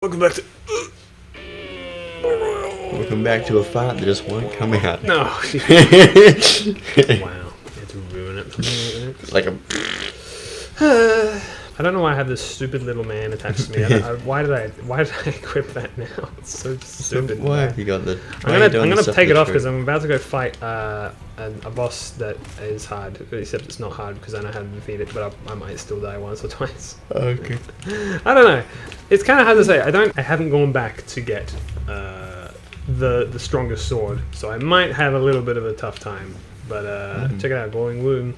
Welcome back to. Welcome back to a fart that just won't come out. No. Wow. You had to ruin it for me. Like a. I don't know why I have this stupid little man attached to me. Why did I equip that now? It's so stupid. Why have you got the? I'm gonna take it off because I'm about to go fight a boss that is hard. Except it's not hard because I know how to defeat it, but I might still die once or twice. Okay. I don't know. It's kind of hard to say. I haven't gone back to get the strongest sword, so I might have a little bit of a tough time. But check it out, glowing womb.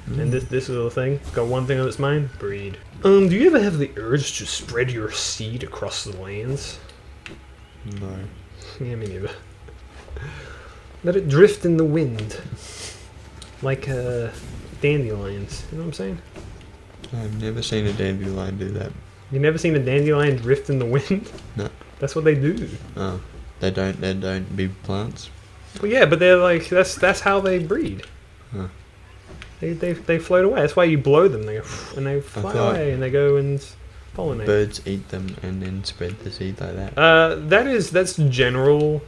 And this little thing, got one thing on its mind: breed. Do you ever have the urge to spread your seed across the lands? No. Yeah, me neither. Let it drift in the wind, like dandelions. You know what I'm saying? I've never seen a dandelion do that. You never seen a dandelion drift in the wind? No. That's what they do. Oh, they don't be plants. Well, yeah, but they're like that's how they breed. Huh. They float away. That's why you blow them. They go and they fly away and they go and pollinate. Birds eat them and then spread the seed like that. That's general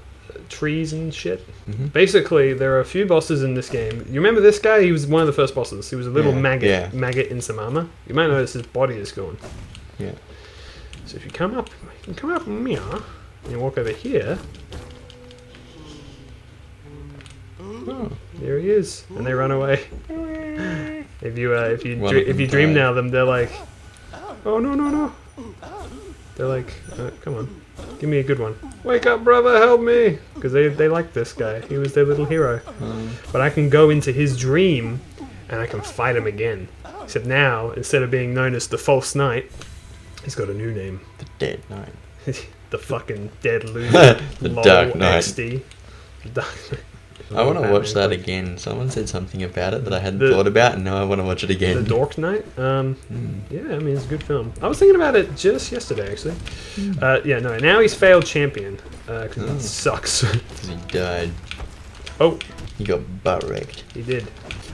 trees and shit. Mm-hmm. Basically, there are a few bosses in this game. You remember this guy? He was one of the first bosses. He was a little maggot in some armor. You might notice his body is gone. Yeah. So if you come up here and you walk over here. Oh. There he is, and they run away. If you dream now them, they're like, oh no. They're like, come on, give me a good one. Wake up, brother, help me, because they like this guy. He was their little hero. But I can go into his dream, and I can fight him again. Except now, instead of being known as the False Knight, he's got a new name. The Dead Knight. The fucking Dead Loser. The Dark Knight. XD. The Dark Knight. I want to watch that again. Someone said something about it that I hadn't thought about, and now I want to watch it again. The Dork Knight? Yeah, I mean, it's a good film. I was thinking about it just yesterday, actually. Now he's failed champion, because he sucks. Because he died. Oh. He got butt wrecked. He did.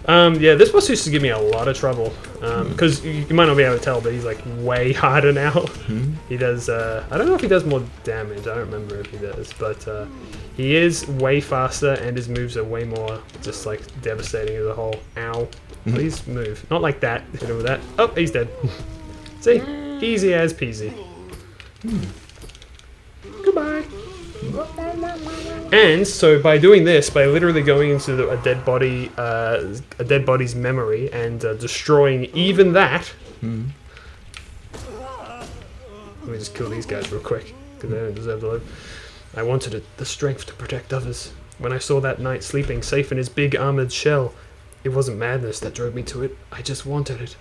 This boss used to give me a lot of trouble, because you might not be able to tell, but he's like way harder now. He does, I don't know if he does more damage, I don't remember if he does, but he is way faster and his moves are way more just like devastating as a whole. Ow. Please move. Not like that. Hit him with that. Oh, he's dead. See? Easy as peasy. Goodbye. And so by doing this, by literally going into a dead body's memory and destroying even that. Let me just kill these guys real quick because they don't deserve to live. I wanted the strength to protect others. When I saw that knight sleeping safe in his big armored shell, it wasn't madness that drove me to it. I just wanted it.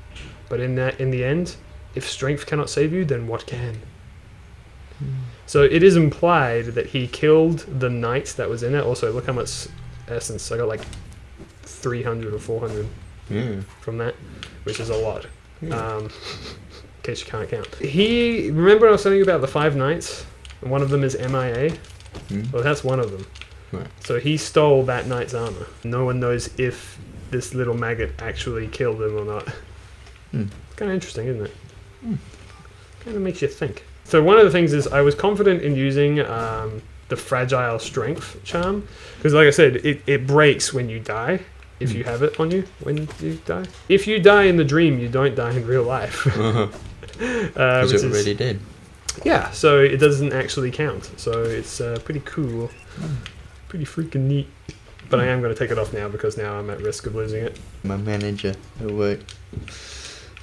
But in the end, if strength cannot save you, then what can? So it is implied that he killed the knight that was in it. Also, look how much essence. I got like 300 or 400 from that, which is a lot. In case you can't count. Remember I was telling you about the 5 knights? And one of them is MIA? Well, that's one of them. Right. So he stole that knight's armor. No one knows if this little maggot actually killed him or not. It's kind of interesting, isn't it? Kind of makes you think. So one of the things is I was confident in using the fragile strength charm. Because like I said, it breaks when you die. If you have it on you when you die. If you die in the dream, you don't die in real life. Because it already did. Yeah, so it doesn't actually count. So it's pretty cool. Pretty freaking neat. But I am going to take it off now because now I'm at risk of losing it. My manager at work,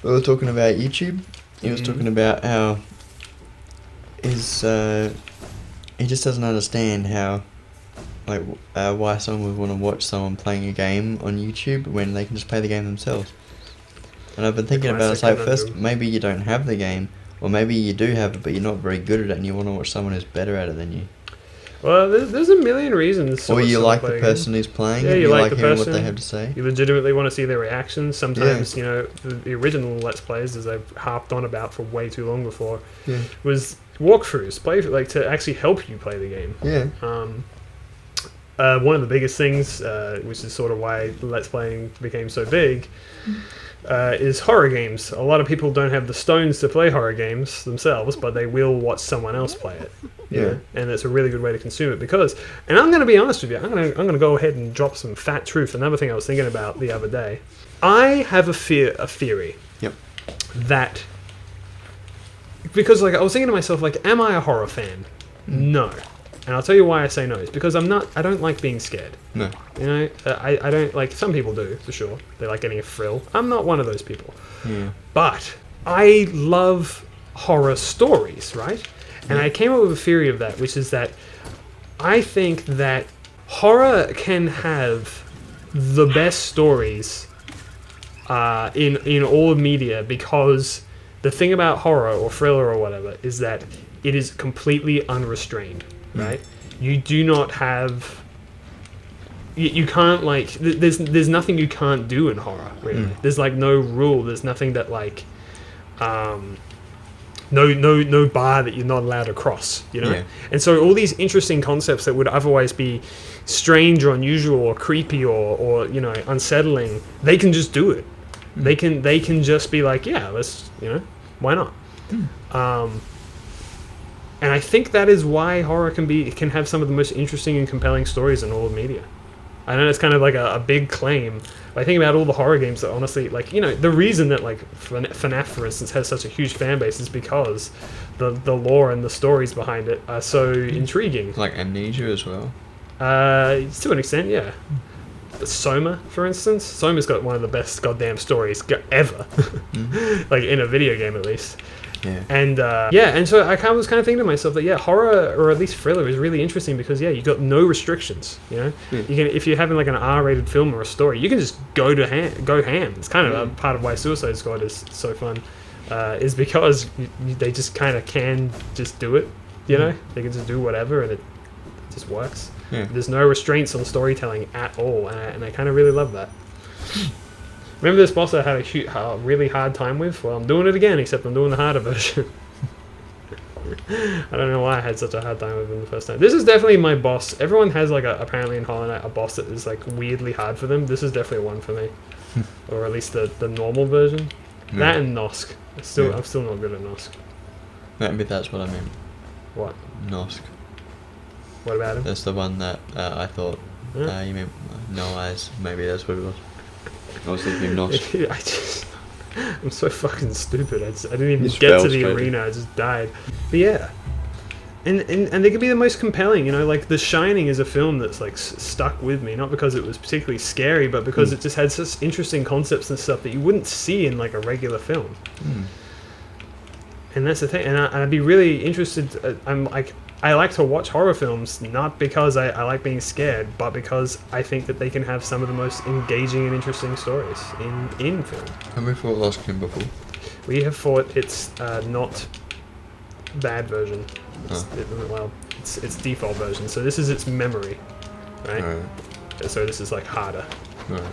we were talking about YouTube. He was talking about how he just doesn't understand how, why someone would want to watch someone playing a game on YouTube when they can just play the game themselves. And I've been thinking about it, it's like, first, maybe you don't have the game, or maybe you do have it, but you're not very good at it, and you want to watch someone who's better at it than you. Well, there's a million reasons. Or you like the person who's playing it, you like the hearing person, what they have to say. You legitimately want to see their reactions. Sometimes, the original Let's Plays, as I've harped on about for way too long before, was walkthroughs, to actually help you play the game. Yeah. One of the biggest things, which is sort of why Let's Playing became so big, is horror games. A lot of people don't have the stones to play horror games themselves, but they will watch someone else play it. You Yeah. know? And it's a really good way to consume it because, and I'm going to be honest with you, I'm going to go ahead and drop some fat truth. Another thing I was thinking about the other day, I have a theory Yep. that, because like I was thinking to myself, like, am I a horror fan? No. And I'll tell you why I say no. It's because I don't like being scared. No. You know, I don't like, some people do, for sure. They like getting a thrill. I'm not one of those people. Yeah. But I love horror stories, right? And I came up with a theory of that, which is that I think that horror can have the best stories in all of media, because the thing about horror or thriller or whatever is that it is completely unrestrained, right? You do not have... You can't, like... There's nothing you can't do in horror, really. There's, like, no rule. There's nothing that, like... No bar that you're not allowed to cross, you know? Yeah. And so all these interesting concepts that would otherwise be strange or unusual or creepy or you know, unsettling, they can just do it. They can just be like, yeah, let's, you know, why not? And I think that is why horror can have some of the most interesting and compelling stories in all of media. I know it's kind of like a big claim, but I think about all the horror games that honestly, like, you know, the reason that like FNAF, for instance, has such a huge fan base is because the lore and the stories behind it are so intriguing. Like Amnesia as well. To an extent, yeah. But Soma, for instance, Soma's got one of the best goddamn stories ever, like in a video game at least. Yeah. And and so I was kind of thinking to myself that horror or at least thriller is really interesting because you got no restrictions. You know, you can, if you're having like an R-rated film or a story, you can just go ham. It's kind of a part of why Suicide Squad is so fun, is because they just kind of can just do it. You know, they can just do whatever and it just works. Yeah. There's no restraints on storytelling at all, and I kind of really love that. Remember this boss I had a really hard time with? Well, I'm doing it again, except I'm doing the harder version. I don't know why I had such a hard time with him the first time. This is definitely my boss. Everyone has like apparently in Hollow Knight a boss that is like weirdly hard for them. This is definitely one for me, or at least the normal version. Yeah. That and Nosk. I'm still not good at Nosk. Maybe that's what I meant. What? Nosk. What about him? That's the one that I thought Yeah. you meant No Eyes. Maybe that's what it was. I was thinking Nosk. I'm so fucking stupid. I didn't even You get to spelled the straight. arena. I just died. But yeah. And they could be the most compelling, you know, like The Shining is a film that's like stuck with me, not because it was particularly scary, but because it just had such interesting concepts and stuff that you wouldn't see in like a regular film. And that's the thing. And I'd be really interested. I like to watch horror films, not because I like being scared, but because I think that they can have some of the most engaging and interesting stories in film. Have we fought Lost King before? We have fought its not bad version. Oh. It's default version. So this is its memory, right? Alright. So this is like harder. Alright.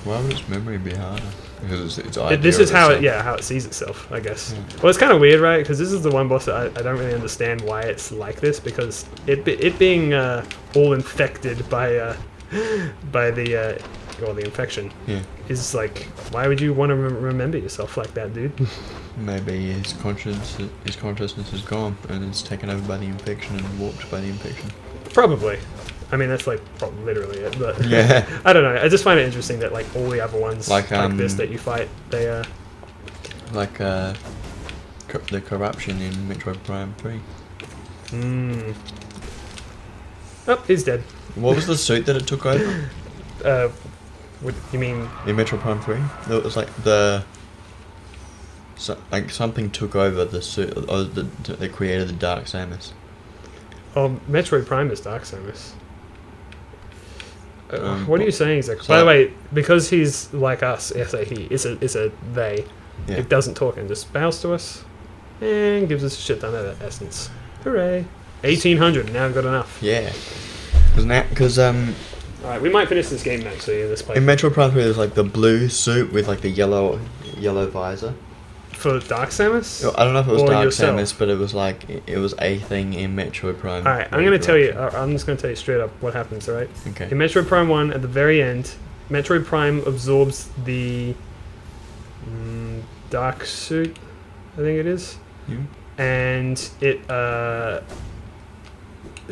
Why would its memory be harder? Because it's This is how it sees itself, I guess. Well, it's kind of weird, right? Because this is the one boss that I don't really understand why it's like this, because it being all infected by the infection is like, why would you want to remember yourself like that, dude? Maybe his consciousness is gone and it's taken over by the infection and warped by the infection. Probably. I mean, that's like literally it, but Yeah. I don't know. I just find it interesting that like all the other ones Like, like this that you fight, they Like the corruption in Metroid Prime 3. Oh, he's dead. What was the suit that it took over? What you mean? In Metroid Prime 3? It was like like something took over the suit, or they created the Dark Samus. Oh, Metroid Prime is Dark Samus. What are you saying exactly? So By the way, because he's like us, he. It's a they. Yeah. It doesn't talk and just bows to us and gives us a shit ton of essence. Hooray! 1800. Now I've got enough. Yeah. Because All right, we might finish this game actually in this place. in Metroid Prime 3 there's like the blue suit with like the yellow visor. For Dark Samus? I don't know if it was Or Dark yourself? Samus, but it was like it was a thing in Metroid Prime. Alright, I'm gonna tell you. I'm just gonna tell you straight up what happens. All right. Okay. In Metroid Prime 1, at the very end, Metroid Prime absorbs the Dark Suit, I think it is. Yeah. And it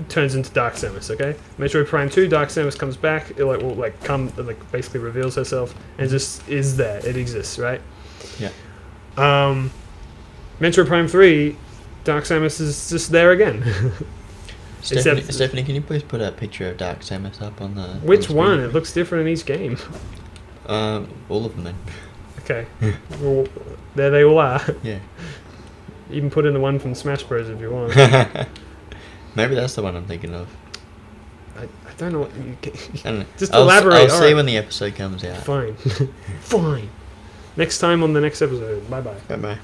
turns into Dark Samus. Okay, Metroid Prime 2, Dark Samus comes back. It basically reveals herself and just is there. It exists, right? Yeah. Metroid Prime 3, Dark Samus is just there again. Stephanie, can you please put a picture of Dark Samus up on the? Which on the one? screen? It looks different in each game. All of them then. Okay, well, there they all are. Yeah. You can put in the one from Smash Bros if you want. Maybe that's the one I'm thinking of. I don't know what you I don't know. Just I'll elaborate. I'll see alright. when the episode comes out. Fine. Fine. Next time on the next episode. Bye bye. Bye bye.